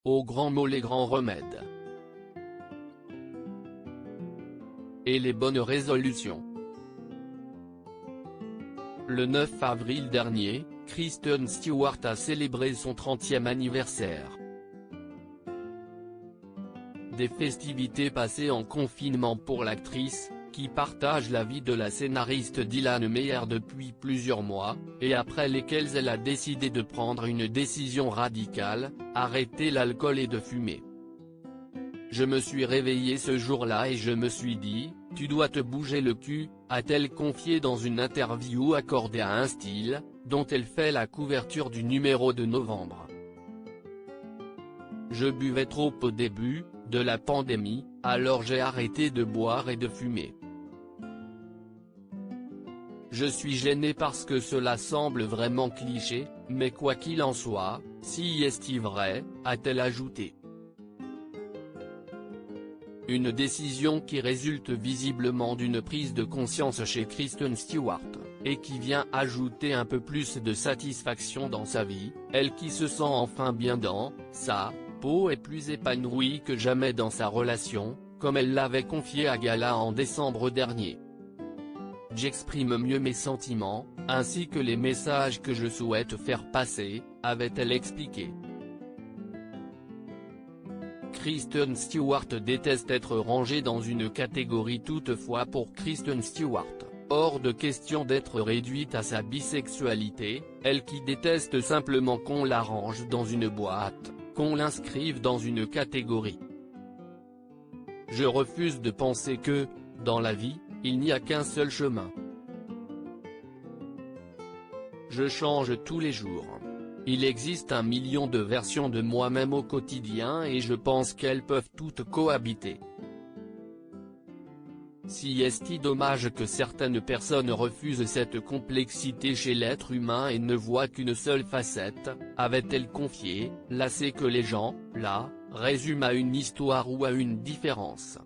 aux grands mots les grands remèdes. Et les bonnes résolutions. Le 9 avril dernier, Kristen Stewart a célébré son 30e anniversaire. Des festivités passées en confinement pour l'actrice, qui partage la vie de la scénariste Dylan Meyer depuis plusieurs mois, et après lesquelles elle a décidé de prendre une décision radicale, arrêter l'alcool et de fumer. Je me suis réveillée ce jour-là et je me suis dit, tu dois te bouger le cul, a-t-elle confié dans une interview accordée à Un Style, dont elle fait la couverture du numéro de novembre. Je buvais trop au début de la pandémie, alors j'ai arrêté de boire et de fumer. Je suis gênée parce que cela semble vraiment cliché, mais quoi qu'il en soit, si est-il vrai, a-t-elle ajouté. Une décision qui résulte visiblement d'une prise de conscience chez Kristen Stewart, et qui vient ajouter un peu plus de satisfaction dans sa vie, elle qui se sent enfin bien dans sa peau et plus épanouie que jamais dans sa relation, comme elle l'avait confié à Gala en décembre dernier. J'exprime mieux mes sentiments, ainsi que les messages que je souhaite faire passer, avait-elle expliqué. Kristen Stewart déteste être rangée dans une catégorie. Toutefois, pour Kristen Stewart, hors de question d'être réduite à sa bisexualité, elle qui déteste simplement qu'on la range dans une boîte, qu'on l'inscrive dans une catégorie. Je refuse de penser que, dans la vie, il n'y a qu'un seul chemin. Je change tous les jours. Il existe 1 million de versions de moi-même au quotidien et je pense qu'elles peuvent toutes cohabiter. Si est-il dommage que certaines personnes refusent cette complexité chez l'être humain et ne voient qu'une seule facette, avait-elle confié, lassée que les gens, là, résument à une histoire ou à une différence.